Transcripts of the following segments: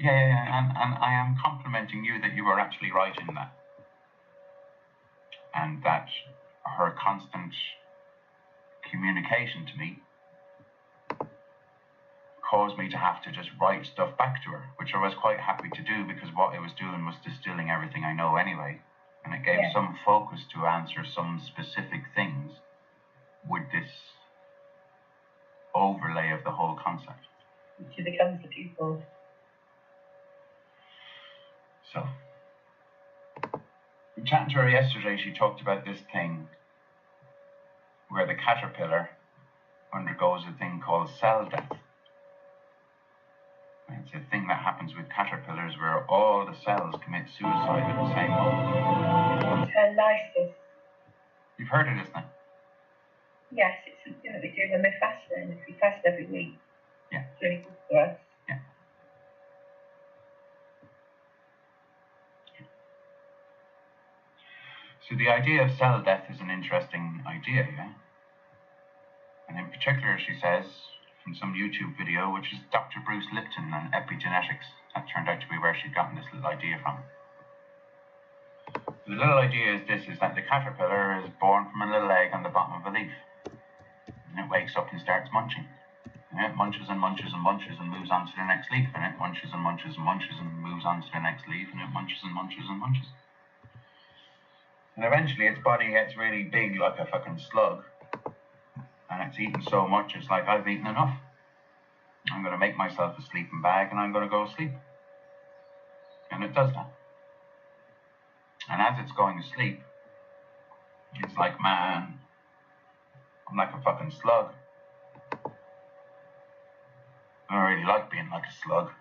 And I am complimenting you that you were actually right in that. And that her constant communication to me caused me to have to just write stuff back to her, which I was quite happy to do, because what it was doing was distilling everything I know anyway, and it gave some focus to answer some specific things with this overlay of the whole concept. She becomes the pupil. So, chatting to her yesterday, she talked about this thing where the caterpillar undergoes a thing called cell death. It's a thing that happens with caterpillars where all the cells commit suicide at the same moment. Lysis. You've heard of this thing? Yes, it's something that we do when we're fasting. If we fast every week. Yeah. It's really good for us. Yeah. So the idea of cell death is an interesting idea, yeah? And in particular, she says, from some YouTube video, which is Dr. Bruce Lipton and epigenetics, that turned out to be where she'd gotten this little idea from. The little idea is this, is that the caterpillar is born from a little egg on the bottom of a leaf. And it wakes up and starts munching. And it munches and munches and munches and moves on to the next leaf. And it munches and munches and munches and moves on to the next leaf. And it munches and munches and munches. And eventually its body gets really big like a fucking slug. And it's eaten so much, it's like, I've eaten enough. I'm going to make myself a sleeping bag and I'm going to go sleep. And it does that. And as it's going to sleep, it's like, man, I'm like a fucking slug. I don't really like being like a slug.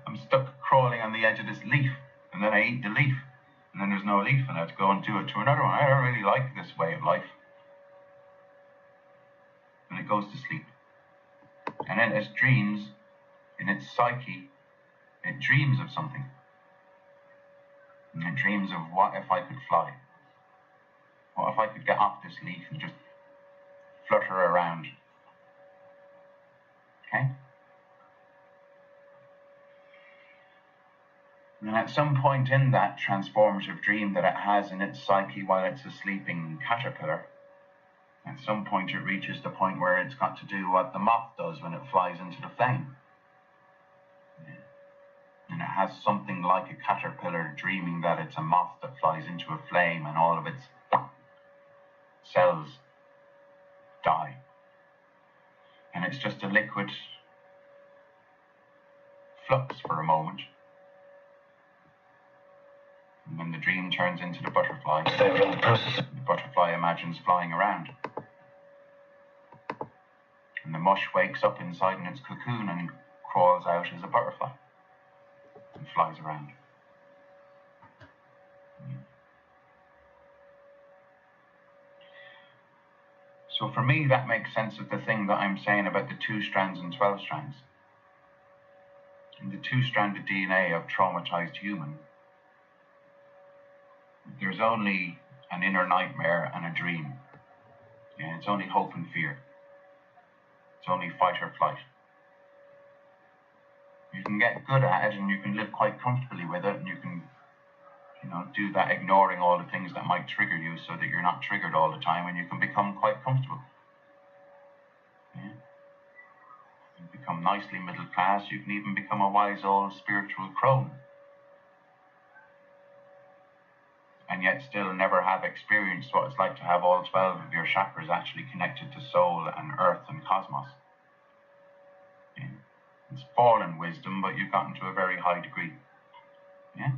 I'm stuck crawling on the edge of this leaf, and then I eat the leaf, and then there's no leaf, and I have to go and do it to another one. I don't really like this way of life. And it goes to sleep. And in its dreams, in its psyche, it dreams of something. And it dreams of, what if I could fly? What if I could get off this leaf and just flutter around? Okay? And at some point in that transformative dream that it has in its psyche while it's a sleeping caterpillar, at some point it reaches the point where it's got to do what the moth does when it flies into the flame. Yeah. And it has something like a caterpillar dreaming that it's a moth that flies into a flame and all of its cells die. And it's just a liquid flux for a moment. And when the dream turns into the butterfly, the butterfly imagines flying around. And the mush wakes up inside in its cocoon and crawls out as a butterfly and flies around. So for me, that makes sense of the thing that I'm saying about the 2 strands and 12 strands. In the 2-stranded DNA of traumatized human, there's only an inner nightmare and a dream. Yeah, it's only hope and fear. It's only fight or flight. You can get good at it and you can live quite comfortably with it, and you can, do that ignoring all the things that might trigger you so that you're not triggered all the time, and you can become quite comfortable. Yeah. You become nicely middle class. You can even become a wise old spiritual crone. And yet still never have experienced what it's like to have all 12 of your chakras actually connected to soul and earth and cosmos. Yeah. It's fallen wisdom, but you've gotten to a very high degree. Yeah?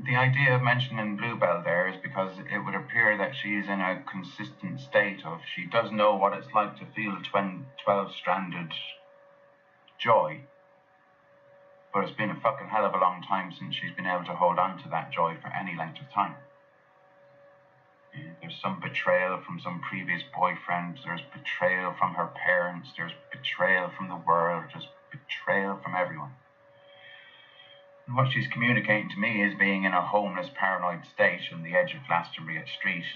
The idea of mentioning Bluebell there is because it would appear that she's in a consistent state of, she does know what it's like to feel 12-stranded joy, but it's been a fucking hell of a long time since she's been able to hold on to that joy for any length of time. Yeah, there's some betrayal from some previous boyfriend, there's betrayal from her parents, there's betrayal from the world, there's betrayal from everyone. And what she's communicating to me is being in a homeless, paranoid state on the edge of Glastonbury Street,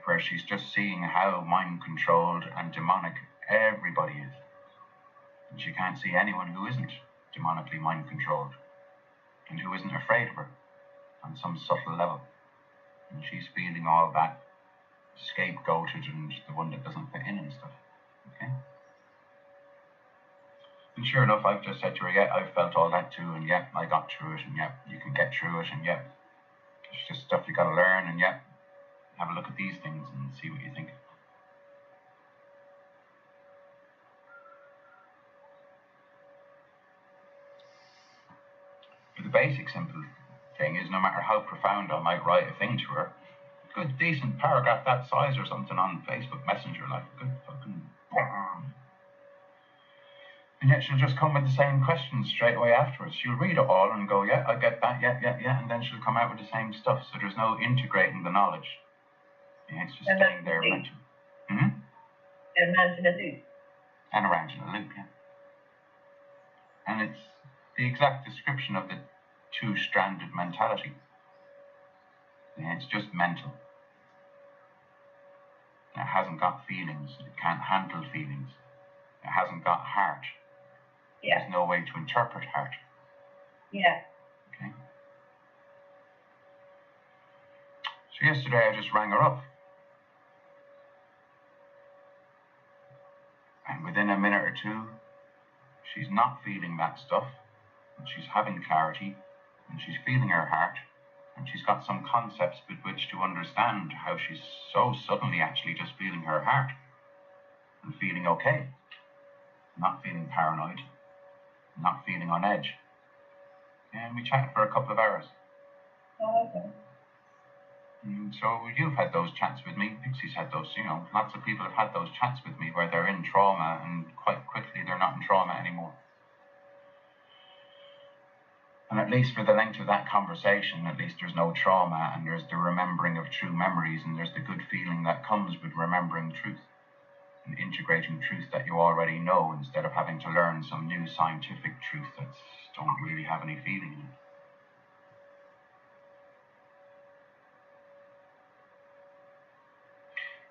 where she's just seeing how mind-controlled and demonic everybody is. And she can't see anyone who isn't demonically mind-controlled and who isn't afraid of her on some subtle level. And she's feeling all that scapegoated and the one that doesn't fit in and stuff. Okay? And sure enough, I've just said to her, yeah, I've felt all that too, and yeah, I got through it, and yeah, you can get through it, and yeah, it's just stuff you gotta learn, and yeah, have a look at these things and see what you think. But the basic simple thing is, no matter how profound I might write a thing to her, a good decent paragraph that size or something on Facebook Messenger, like a good fucking and yet she'll just come with the same questions straight away afterwards. She'll read it all and go, yeah, I get that, yeah, and then she'll come out with the same stuff. So there's no integrating the knowledge. Yeah, it's just staying there mental. And around in a loop. And around in a loop, yeah. And it's the exact description of the two-stranded mentality. Yeah, it's just mental. It hasn't got feelings. It can't handle feelings. It hasn't got heart. Yeah. There's no way to interpret heart. Yeah. Okay. So yesterday I just rang her up. And within a minute or two, she's not feeling that stuff. And she's having clarity. And she's feeling her heart. And she's got some concepts with which to understand how she's so suddenly actually just feeling her heart. And feeling okay. Not feeling paranoid. Not feeling on edge. And we chatted for a couple of hours. Oh, okay. And so you've had those chats with me. Pixie's had those, lots of people have had those chats with me where they're in trauma and quite quickly they're not in trauma anymore. And at least for the length of that conversation, at least there's no trauma and there's the remembering of true memories and there's the good feeling that comes with remembering truth. And integrating truth that you already know instead of having to learn some new scientific truth that don't really have any feeling in it.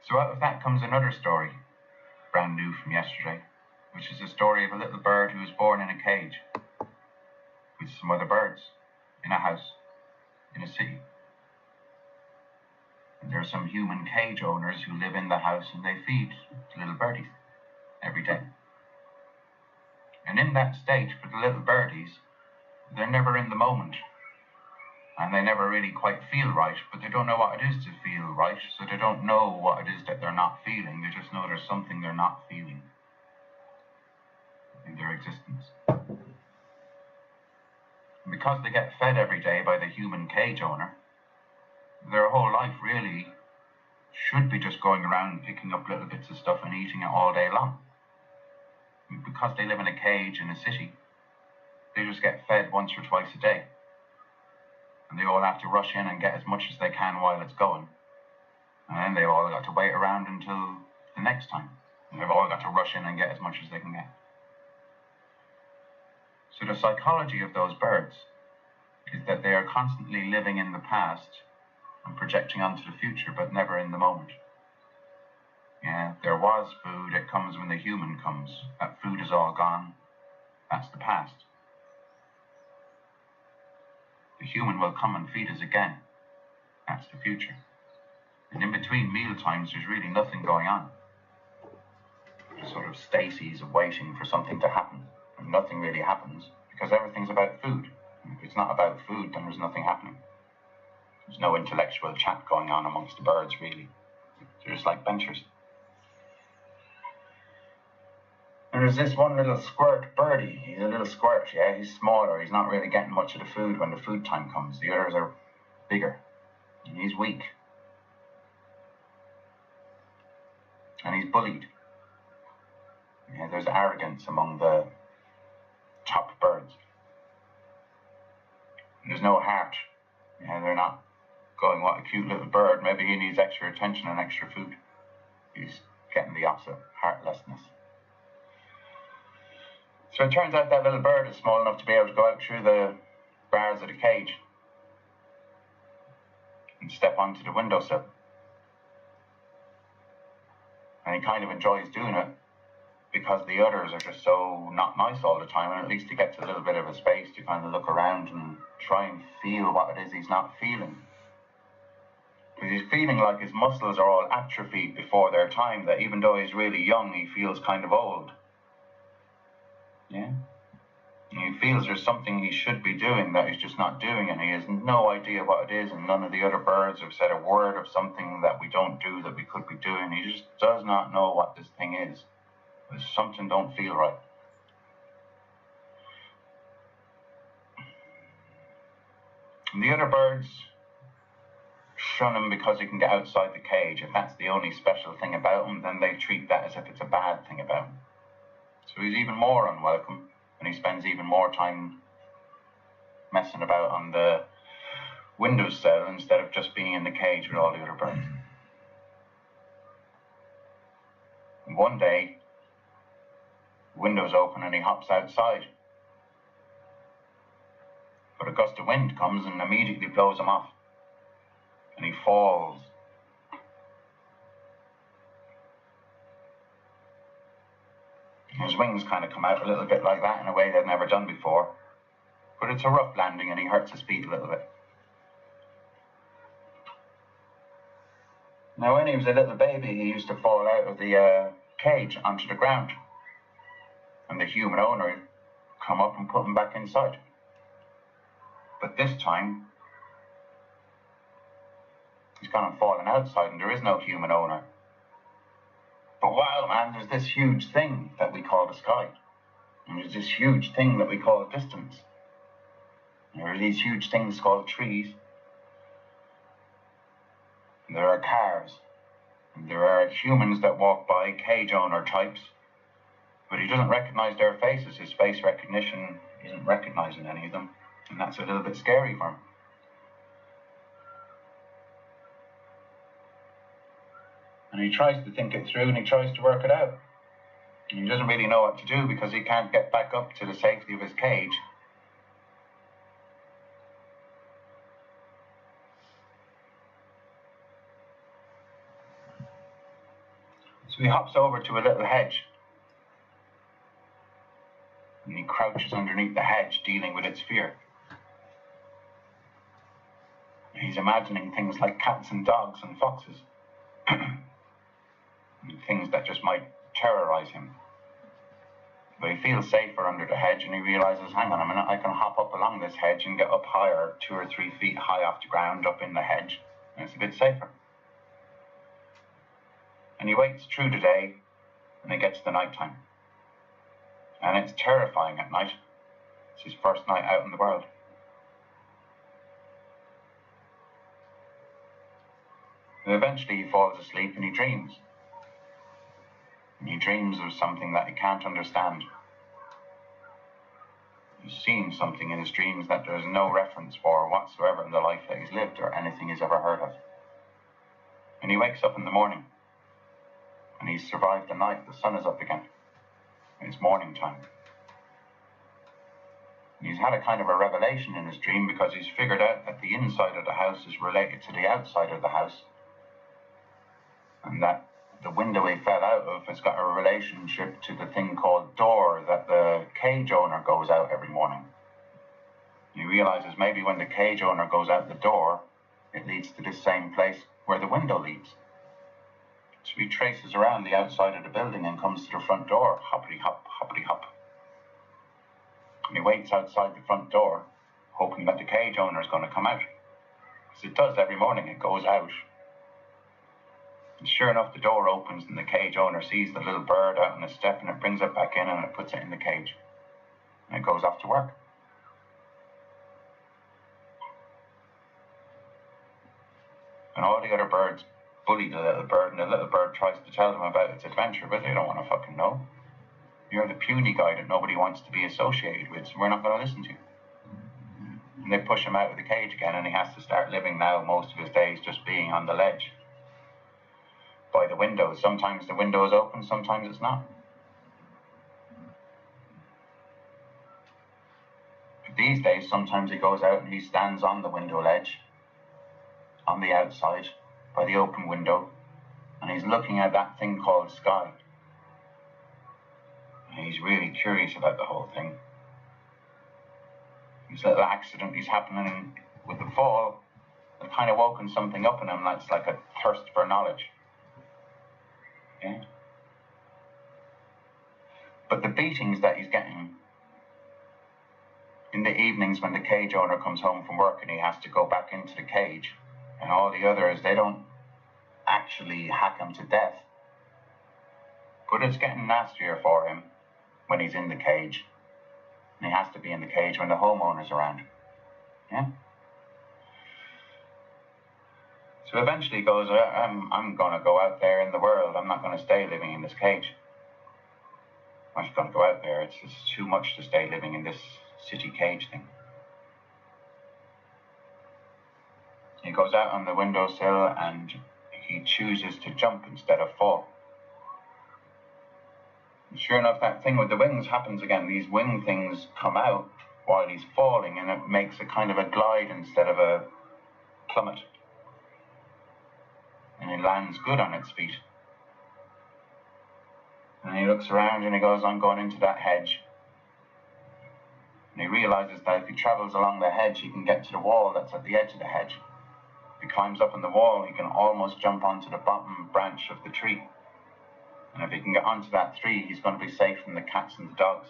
So out of that comes another story, brand new from yesterday, which is a story of a little bird who was born in a cage with some other birds in a house in a city. And there are some human cage owners who live in the house and they feed the little birdies every day. And in that state, for the little birdies, they're never in the moment. And they never really quite feel right, but they don't know what it is to feel right, so they don't know what it is that they're not feeling. They just know there's something they're not feeling in their existence. And because they get fed every day by the human cage owner, their whole life really should be just going around picking up little bits of stuff and eating it all day long. And because they live in a cage in a city, they just get fed once or twice a day. And they all have to rush in and get as much as they can while it's going. And then they've all got to wait around until the next time. And they've all got to rush in and get as much as they can get. So the psychology of those birds is that they are constantly living in the past and projecting onto the future, but never in the moment. Yeah, there was food, it comes when the human comes. That food is all gone. That's the past. The human will come and feed us again. That's the future. And in between meal times, there's really nothing going on. There's sort of stases of waiting for something to happen. And nothing really happens because everything's about food. And if it's not about food, then there's nothing happening. There's no intellectual chat going on amongst the birds, really. They're just like benchers. And there's this one little squirt birdie. He's a little squirt, yeah. He's smaller. He's not really getting much of the food when the food time comes. The others are bigger. And he's weak. And he's bullied. Yeah, there's arrogance among the top birds. And there's no heart. Yeah, they're not going, what a cute little bird. Maybe he needs extra attention and extra food. He's getting the opposite, heartlessness. So it turns out that little bird is small enough to be able to go out through the bars of the cage and step onto the windowsill. And he kind of enjoys doing it because the others are just so not nice all the time, and at least he gets a little bit of a space to kind of look around and try and feel what it is he's not feeling. Because he's feeling like his muscles are all atrophied before their time, that even though he's really young, he feels kind of old. Yeah? And he feels there's something he should be doing that he's just not doing, and he has no idea what it is, and none of the other birds have said a word of something that we don't do that we could be doing. He just does not know what this thing is. There's something don't feel right. And the other birds shun him because he can get outside the cage. If that's the only special thing about him, then they treat that as if it's a bad thing about him. So he's even more unwelcome, and he spends even more time messing about on the windowsill instead of just being in the cage with all the other birds. And one day, the window's open and he hops outside. But a gust of wind comes and immediately blows him off. And he falls. His wings kind of come out a little bit like that in a way they've never done before. But it's a rough landing and he hurts his feet a little bit. Now when he was a little baby, he used to fall out of the cage onto the ground. And the human owner would come up and put him back inside. But this time, he's gone and fallen outside and there is no human owner. But wow, man, there's this huge thing that we call the sky. And there's this huge thing that we call distance. And there are these huge things called trees. And there are cars. And there are humans that walk by, cage owner types. But he doesn't recognize their faces. His face recognition isn't recognizing any of them. And that's a little bit scary for him. And he tries to think it through and he tries to work it out. And he doesn't really know what to do because he can't get back up to the safety of his cage. So he hops over to a little hedge. And he crouches underneath the hedge, dealing with its fear. He's imagining things like cats and dogs and foxes. Things that just might terrorize him. But he feels safer under the hedge and he realizes, hang on a minute, I can hop up along this hedge and get up higher, 2 or 3 feet high off the ground, up in the hedge, and it's a bit safer. And he waits through the day and it gets to night time. And it's terrifying at night. It's his first night out in the world. And eventually he falls asleep and he dreams. And he dreams of something that he can't understand. He's seeing something in his dreams that there's no reference for whatsoever in the life that he's lived or anything he's ever heard of. And he wakes up in the morning. And he's survived the night. The sun is up again. And it's morning time. And he's had a kind of a revelation in his dream because he's figured out that the inside of the house is related to the outside of the house. And that the window he fell out of has got a relationship to the thing called door that the cage owner goes out every morning. He realizes maybe when the cage owner goes out the door, it leads to this same place where the window leads. So he traces around the outside of the building and comes to the front door, hoppity hop, hoppity hop. And he waits outside the front door, hoping that the cage owner is going to come out. Because it does every morning, it goes out. And sure enough, the door opens and the cage owner sees the little bird out on a step and it brings it back in and it puts it in the cage. And it goes off to work. And all the other birds bully the little bird, and the little bird tries to tell them about its adventure, but they don't want to fucking know. You're the puny guy that nobody wants to be associated with, so we're not going to listen to you. And they push him out of the cage again, and he has to start living now most of his days just being on the ledge. By the windows. Sometimes the window is open, sometimes it's not. These days, sometimes he goes out and he stands on the window ledge, on the outside, by the open window, and he's looking at that thing called sky. And he's really curious about the whole thing. This little accident is happening with the fall has kind of woken something up in him that's like a thirst for knowledge. Yeah? But the beatings that he's getting in the evenings when the cage owner comes home from work and he has to go back into the cage, and all the others, they don't actually hack him to death. But it's getting nastier for him when he's in the cage. And he has to be in the cage when the homeowner's around. Yeah? So eventually he goes, I'm going to go out there in the world. I'm not going to stay living in this cage. I'm just going to go out there. It's too much to stay living in this city cage thing. He goes out on the windowsill and he chooses to jump instead of fall. And sure enough, that thing with the wings happens again. These wing things come out while he's falling, and it makes a kind of a glide instead of a plummet. And he lands good on its feet. And he looks around and he goes, I'm going into that hedge. And he realizes that if he travels along the hedge, he can get to the wall that's at the edge of the hedge. If he climbs up on the wall, he can almost jump onto the bottom branch of the tree. And if he can get onto that tree, he's going to be safe from the cats and the dogs.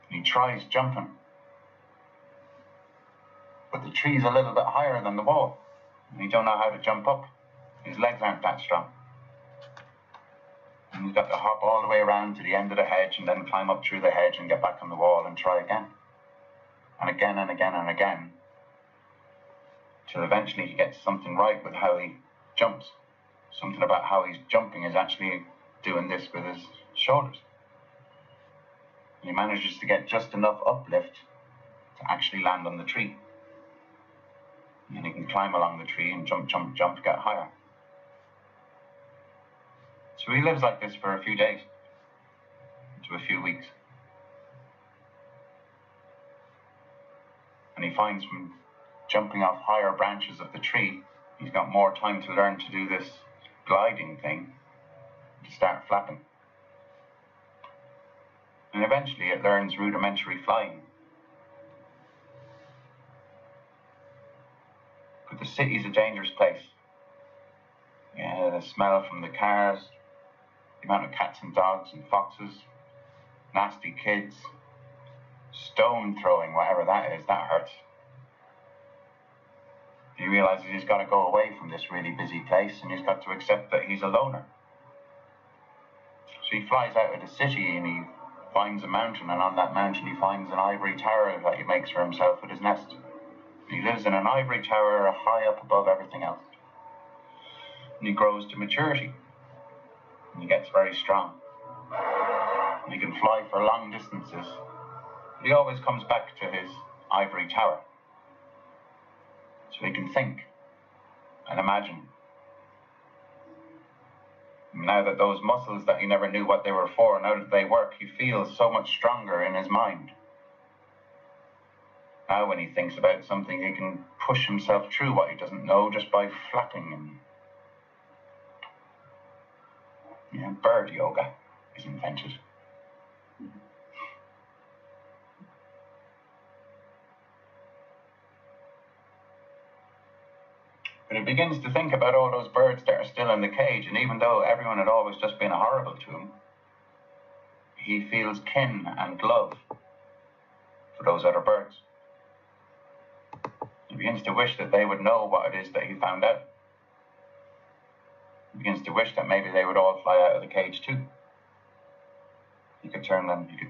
And he tries jumping. But the tree's a little bit higher than the wall. And he don't know how to jump up. His legs aren't that strong. And he's got to hop all the way around to the end of the hedge and then climb up through the hedge and get back on the wall and try again. And again and again and again. Till eventually he gets something right with how he jumps. Something about how he's jumping is actually doing this with his shoulders. And he manages to get just enough uplift to actually land on the tree. And he can climb along the tree and jump, jump, jump, get higher. So he lives like this for a few days, to a few weeks. And he finds from jumping off higher branches of the tree, he's got more time to learn to do this gliding thing, to start flapping. And eventually it learns rudimentary flying. But the city's a dangerous place. Yeah, the smell from the cars, the amount of cats and dogs and foxes, nasty kids, stone throwing, whatever that is, that hurts. He realizes he's got to go away from this really busy place and he's got to accept that he's a loner. So he flies out of the city and he finds a mountain, and on that mountain he finds an ivory tower that he makes for himself with his nest. And he lives in an ivory tower high up above everything else. And he grows to maturity. And he gets very strong. And he can fly for long distances. But he always comes back to his ivory tower. So he can think and imagine. Now that those muscles that he never knew what they were for, now that they work, he feels so much stronger in his mind. Now when he thinks about something, he can push himself through what he doesn't know just by flapping. And yeah, bird yoga is invented. But he begins to think about all those birds that are still in the cage, and even though everyone had always just been horrible to him, he feels kin and love for those other birds. He begins to wish that they would know what it is that he found out. He begins to wish that maybe they would all fly out of the cage too. He could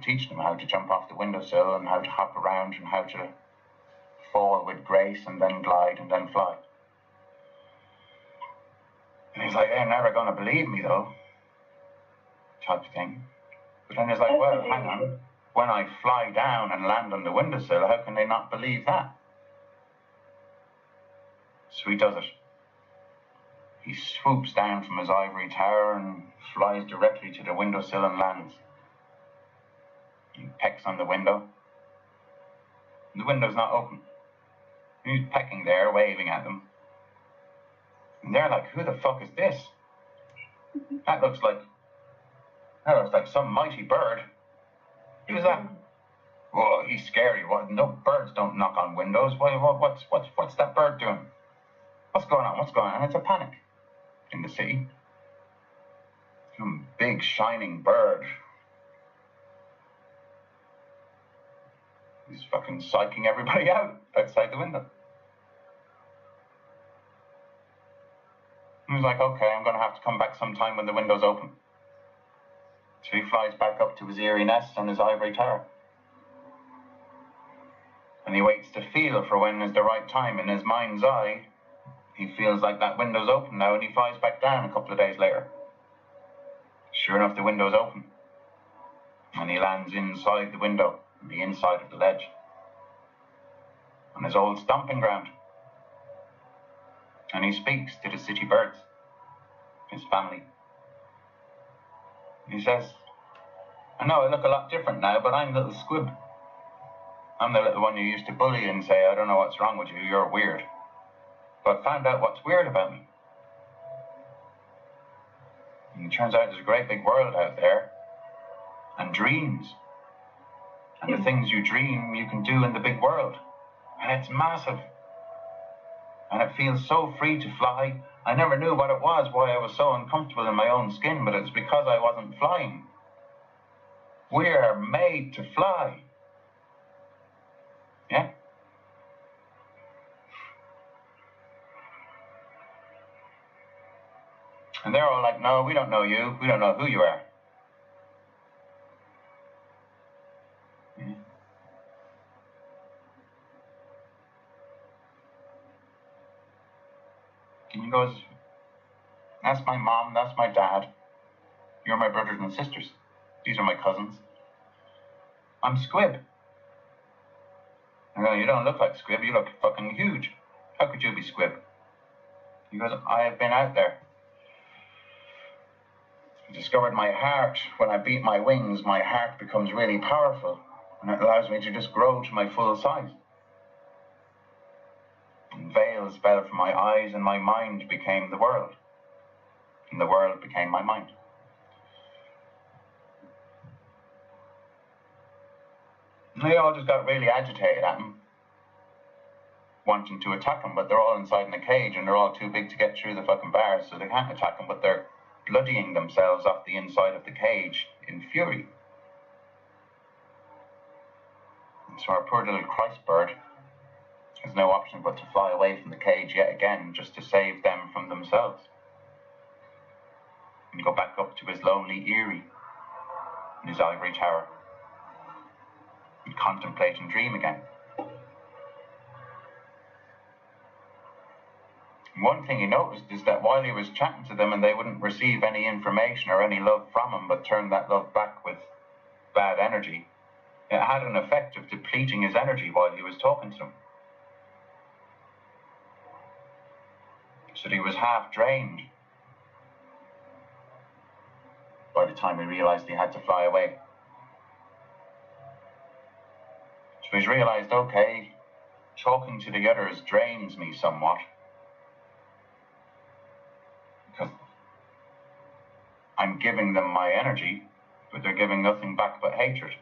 teach them how to jump off the windowsill and how to hop around and how to fall with grace and then glide and then fly. And he's like, they're never going to believe me though, type of thing. But then he's like, well, hang on. When I fly down and land on the windowsill, how can they not believe that? So he does it. He swoops down from his ivory tower and flies directly to the windowsill and lands. He pecks on the window. The window's not open. He's pecking there, waving at them. And they're like, who the fuck is this? That looks like some mighty bird. Who's that? Whoa, he's scary. What? No, birds don't knock on windows. What's that bird doing? What's going on? What's going on? It's a panic in the city. Some big shining bird. He's fucking psyching everybody out outside the window. He was like, okay, I'm going to have to come back sometime when the window's open. So he flies back up to his eerie nest on his ivory tower. And he waits to feel for when is the right time. In his mind's eye, he feels like that window's open now, and he flies back down a couple of days later. Sure enough, the window's open. And he lands inside the window, on the inside of the ledge, on his old stomping ground. And he speaks to the city birds, his family. He says, I know I look a lot different now, but I'm little Squib. I'm the little one you used to bully and say, I don't know what's wrong with you, you're weird. But I found out what's weird about me. And it turns out there's a great big world out there, and dreams. And the things you dream you can do in the big world. And it's massive. And it feels so free to fly. I never knew what it was, why I was so uncomfortable in my own skin, but it's because I wasn't flying. We are made to fly. Yeah? And they're all like, no, we don't know you. We don't know who you are. Yeah. And he goes, that's my mom, that's my dad. You're my brothers and sisters. These are my cousins. I'm Squib. I go, you don't look like Squib, you look fucking huge. How could you be Squib? He goes, I have been out there. I discovered my heart. When I beat my wings, my heart becomes really powerful, and it allows me to just grow to my full size. And veils fell from my eyes, and my mind became the world. And the world became my mind. And they all just got really agitated at him, wanting to attack him, but they're all inside in a cage, and they're all too big to get through the fucking bars, so they can't attack him, but they're bloodying themselves off the inside of the cage in fury. And so our poor little Christ bird has no option but to fly away from the cage yet again, just to save them from themselves. And go back up to his lonely eyrie in his ivory tower and contemplate and dream again. And one thing he noticed is that while he was chatting to them and they wouldn't receive any information or any love from him, but turn that love back with bad energy, it had an effect of depleting his energy while he was talking to them. So he was half drained by the time he realized he had to fly away. So he's realized, okay, talking to the others drains me somewhat, because I'm giving them my energy, but they're giving nothing back but hatred.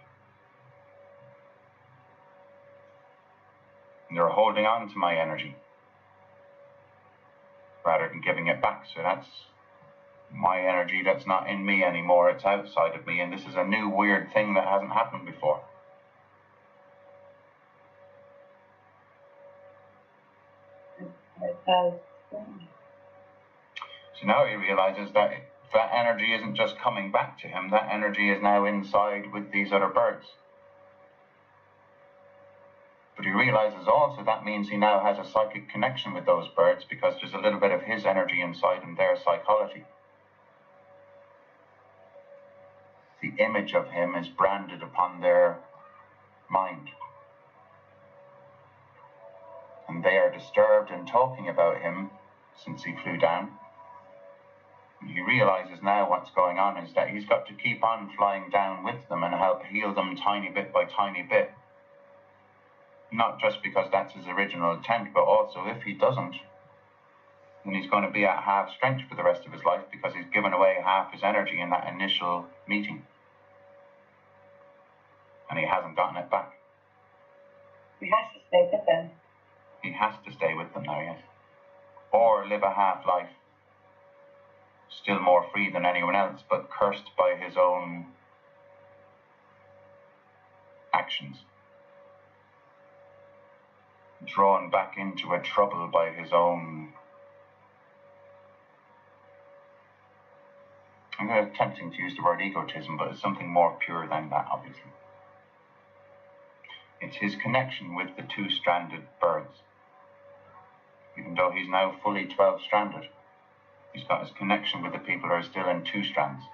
And they're holding on to my energy rather than giving it back. So that's my energy that's not in me anymore, it's outside of me, and this is a new weird thing that hasn't happened before. So now he realizes that that energy isn't just coming back to him, that energy is now inside with these other birds. But he realizes also that means he now has a psychic connection with those birds, because there's a little bit of his energy inside him, their psychology. The image of him is branded upon their mind. And they are disturbed in talking about him since he flew down. He realizes now what's going on is that he's got to keep on flying down with them and help heal them tiny bit by tiny bit. Not just because that's his original intent, but also if he doesn't, then he's going to be at half strength for the rest of his life because he's given away half his energy in that initial meeting. And he hasn't gotten it back. He has to stay with them. He has to stay with them now, yes. Or live a half life, still more free than anyone else, but cursed by his own actions. Drawn back into a trouble by his own... I'm attempting to use the word egotism, but it's something more pure than that, obviously. It's his connection with the two-stranded birds. Even though he's now fully 12-stranded, he's got his connection with the people who are still in two strands,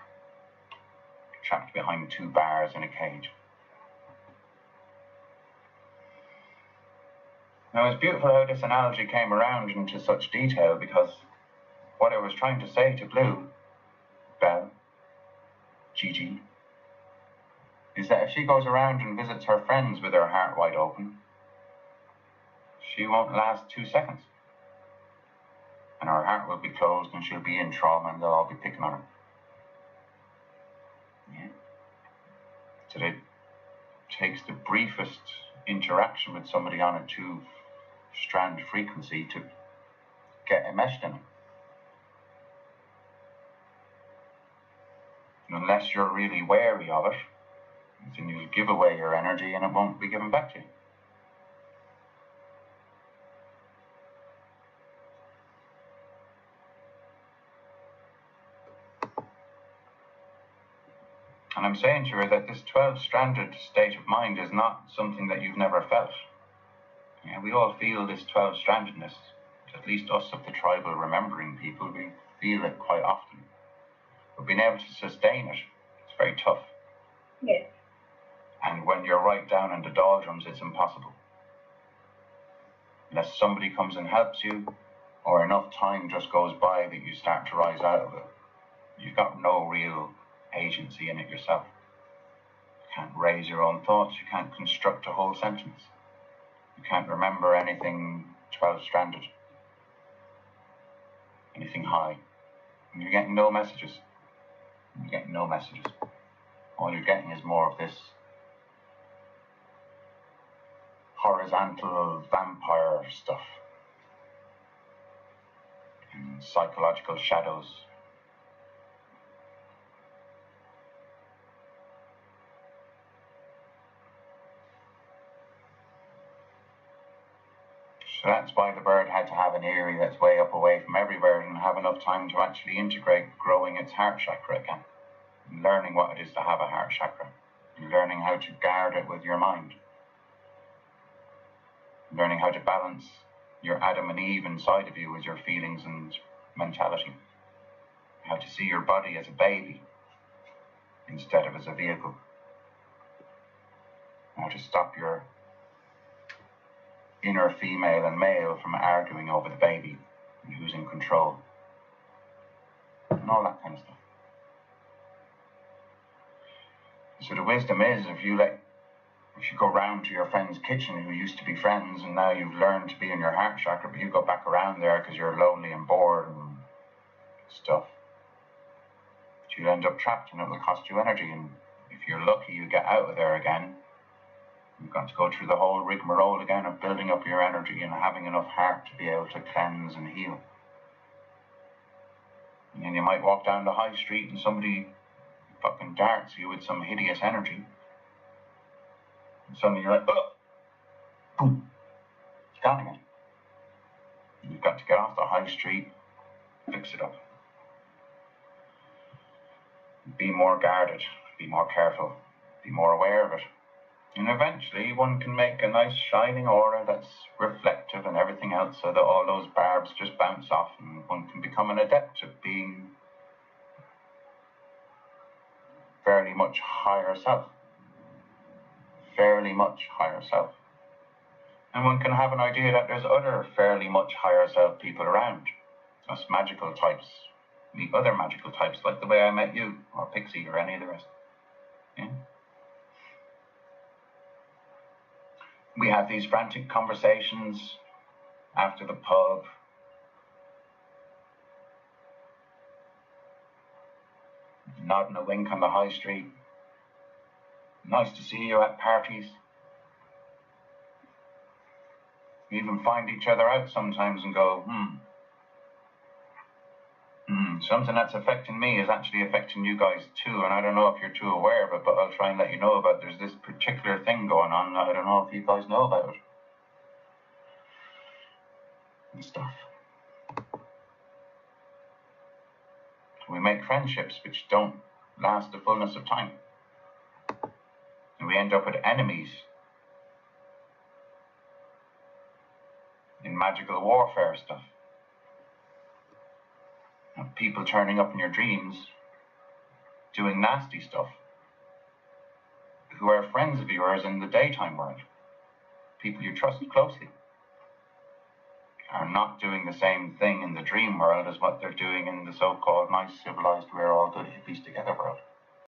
trapped behind two bars in a cage. Now, it's beautiful how this analogy came around into such detail, because what I was trying to say to Blue, Belle, Gigi, is that if she goes around and visits her friends with her heart wide open, she won't last 2 seconds. And her heart will be closed and she'll be in trauma and they'll all be picking on her. Yeah. So it takes the briefest interaction with somebody on a two-strand frequency to get enmeshed in it. And unless you're really wary of it, then you'll give away your energy and it won't be given back to you. And I'm saying to her that this 12-stranded state of mind is not something that you've never felt. Yeah, we all feel this 12-strandedness, at least us of the tribal remembering people, we feel it quite often. But being able to sustain it, it's very tough. Yeah. And when you're right down in the doldrums, it's impossible. Unless somebody comes and helps you, or enough time just goes by that you start to rise out of it, you've got no real agency in it yourself. You can't raise your own thoughts, you can't construct a whole sentence. You can't remember anything 12-stranded, anything high. And you're getting no messages. You're getting no messages. All you're getting is more of this horizontal vampire stuff and psychological shadows. So that's why the bird had to have an eyrie that's way up away from every bird and have enough time to actually integrate growing its heart chakra again, and learning what it is to have a heart chakra, and learning how to guard it with your mind, learning how to balance your Adam and Eve inside of you with your feelings and mentality, how to see your body as a baby instead of as a vehicle, how to stop your inner female and male from arguing over the baby and who's in control and all that kind of stuff. So the wisdom is, if you go round to your friend's kitchen who used to be friends and now you've learned to be in your heart chakra, but you go back around there because you're lonely and bored and stuff, you'll end up trapped and it will cost you energy, and if you're lucky you get out of there again. You've got to go through the whole rigmarole again of building up your energy and having enough heart to be able to cleanse and heal. And then you might walk down the high street and somebody fucking darts you with some hideous energy. And suddenly you're like, oh, boom, it's gone again. You've got to get off the high street, fix it up. Be more guarded, be more careful, be more aware of it. And eventually one can make a nice shining aura that's reflective and everything else, so that all those barbs just bounce off and one can become an adept at being fairly much higher self. Fairly much higher self. And one can have an idea that there's other fairly much higher self people around. Us magical types meet other magical types, like the way I met you, or Pixie, or any of the rest. Yeah? We have these frantic conversations after the pub. Nod and a wink on the high street. Nice to see you at parties. We even find each other out sometimes and go, something that's affecting me is actually affecting you guys too, and I don't know if you're too aware of it, but I'll try and let you know about there's this particular thing going on. I don't know if you guys know about it. And stuff. We make friendships which don't last the fullness of time. And we end up with enemies in magical warfare stuff. And people turning up in your dreams doing nasty stuff, who are friends of yours in the daytime world. People you trust closely are not doing the same thing in the dream world as what they're doing in the so-called nice, civilized, we're all good hippies together world.